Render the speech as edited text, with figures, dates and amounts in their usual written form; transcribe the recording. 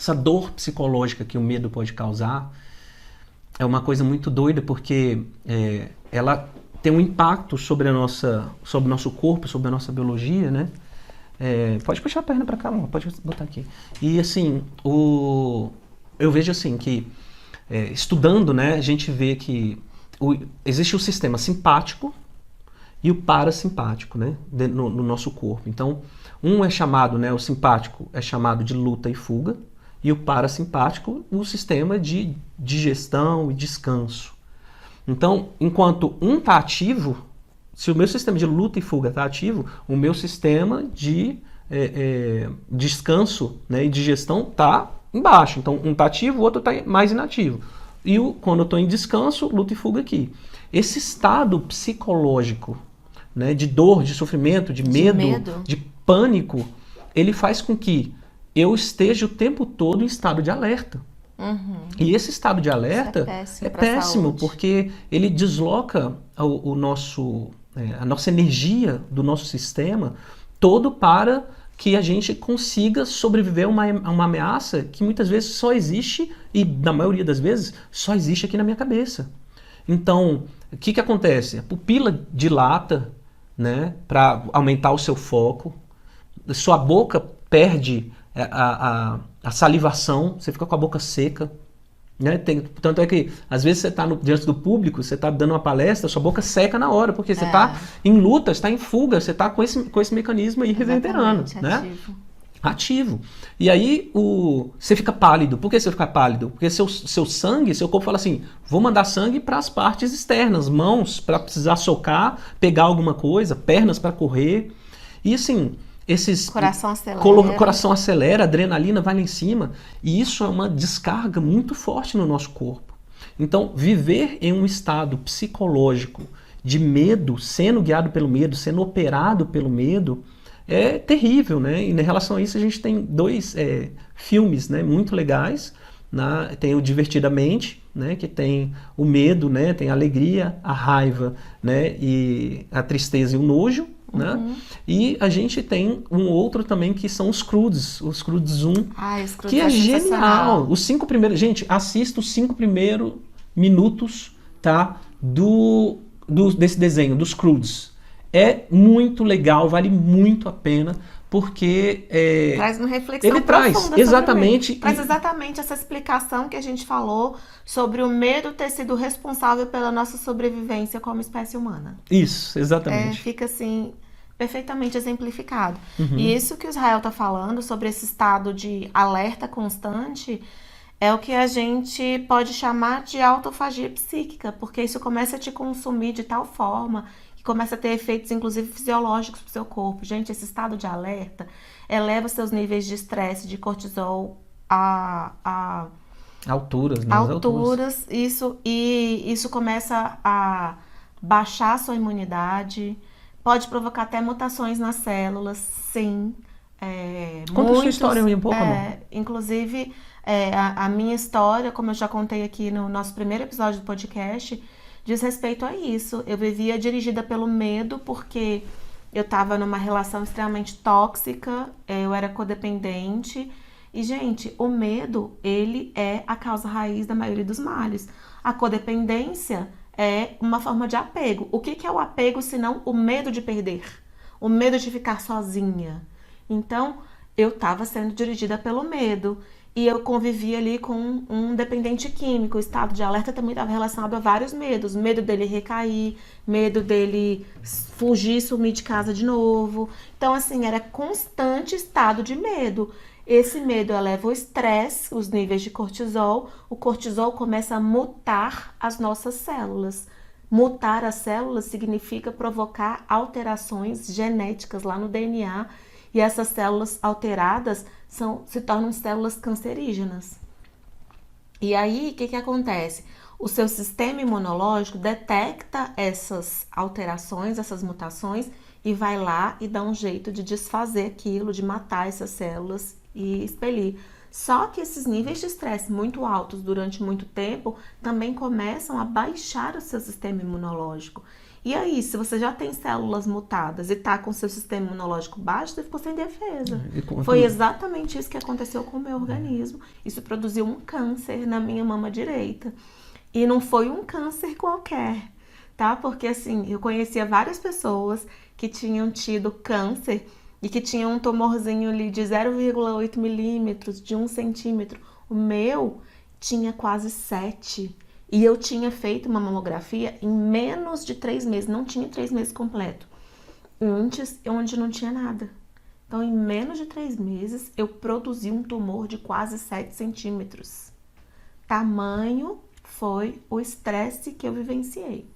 essa dor psicológica que o medo pode causar é uma coisa muito doida, porque ela tem um impacto sobre sobre o nosso corpo, sobre a nossa biologia, né? Pode puxar a perna para cá, amor, pode botar aqui. E assim, eu vejo assim que, estudando, né, a gente vê que existe o sistema simpático e o parasimpático, né, no nosso corpo. Então, um é chamado, né, o simpático é chamado de luta e fuga, e o parasimpático, o sistema de digestão e descanso. Então, enquanto um está ativo, se o meu sistema de luta e fuga está ativo, o meu sistema de descanso, né, e digestão está embaixo. Então, um está ativo, o outro está mais inativo. E quando eu estou em descanso, luta e fuga aqui. Esse estado psicológico, né, de dor, de sofrimento, de medo, de pânico, ele faz com que eu esteja o tempo todo em estado de alerta. Uhum. E esse estado de alerta Isso é péssimo porque ele desloca a nossa energia do nosso sistema todo para que a gente consiga sobreviver a uma ameaça que muitas vezes só existe, e na maioria das vezes, só existe aqui na minha cabeça. Então, o que acontece? A pupila dilata, né, para aumentar o seu foco, sua boca perde a salivação, você fica com a boca seca. Né? Tanto é que, às vezes, você está diante do público, você está dando uma palestra, sua boca seca na hora, porque você está em luta, está em fuga, você está com esse mecanismo aí reverberando. Né? Ativo. E aí você fica pálido. Por que você fica pálido? Porque seu sangue, seu corpo fala assim, vou mandar sangue para as partes externas, mãos para precisar socar, pegar alguma coisa, pernas para correr. E assim, coração acelera, adrenalina vai lá em cima, e isso é uma descarga muito forte no nosso corpo. Então, viver em um estado psicológico de medo, sendo guiado pelo medo, sendo operado pelo medo, é terrível, né? E em relação a isso a gente tem dois filmes, né, muito legais. Tem o Divertidamente, né, que tem o medo, né, tem a alegria, a raiva, né, e a tristeza e o nojo. Né? E a gente tem um outro também que são os Croods 1, que é genial. Os 5 primeiros, gente, assista os 5 primeiros minutos, tá, desse desenho, dos Croods. É muito legal, vale muito a pena, porque traz uma reflexão ele profunda exatamente traz exatamente essa explicação que a gente falou sobre o medo ter sido responsável pela nossa sobrevivência como espécie humana. Isso, exatamente. Fica assim perfeitamente exemplificado. E isso que o Israel está falando sobre esse estado de alerta constante é o que a gente pode chamar de autofagia psíquica, porque isso começa a te consumir de tal forma que começa a ter efeitos, inclusive, fisiológicos para o seu corpo. Gente, esse estado de alerta eleva seus níveis de estresse, de cortisol a alturas, né? Alturas. Isso começa a baixar a sua imunidade, pode provocar até mutações nas células, sim. Conta a sua história um pouco, amor. Inclusive, a minha história, como eu já contei aqui no nosso primeiro episódio do podcast, diz respeito a isso. Eu vivia dirigida pelo medo, porque eu estava numa relação extremamente tóxica, eu era codependente. E, gente, o medo, ele é a causa raiz da maioria dos males. A codependência é uma forma de apego. O que é o apego, senão o medo de perder? O medo de ficar sozinha. Então, eu estava sendo dirigida pelo medo. E eu convivia ali com um dependente químico. O estado de alerta também estava relacionado a vários medos. Medo dele recair, medo dele fugir, sumir de casa de novo. Então, assim, era constante estado de medo. Esse medo eleva o estresse, os níveis de cortisol. O cortisol começa a mutar as nossas células. Mutar as células significa provocar alterações genéticas lá no DNA. E essas células alteradas se tornam células cancerígenas. E aí, o que acontece? O seu sistema imunológico detecta essas alterações, essas mutações, e vai lá e dá um jeito de desfazer aquilo, de matar essas células e expelir. Só que esses níveis de estresse muito altos durante muito tempo também começam a baixar o seu sistema imunológico. E aí, se você já tem células mutadas e tá com seu sistema imunológico baixo, você ficou sem defesa. Foi exatamente isso que aconteceu com o meu organismo. Isso produziu um câncer na minha mama direita. E não foi um câncer qualquer, tá? Porque assim, eu conhecia várias pessoas que tinham tido câncer e que tinham um tumorzinho ali de 0,8 milímetros, de 1 centímetro. O meu tinha quase 7. E eu tinha feito uma mamografia em menos de 3 meses, não tinha 3 meses completo. Antes, onde não tinha nada. Então, em menos de 3 meses, eu produzi um tumor de quase 7 centímetros. Tamanho foi o estresse que eu vivenciei.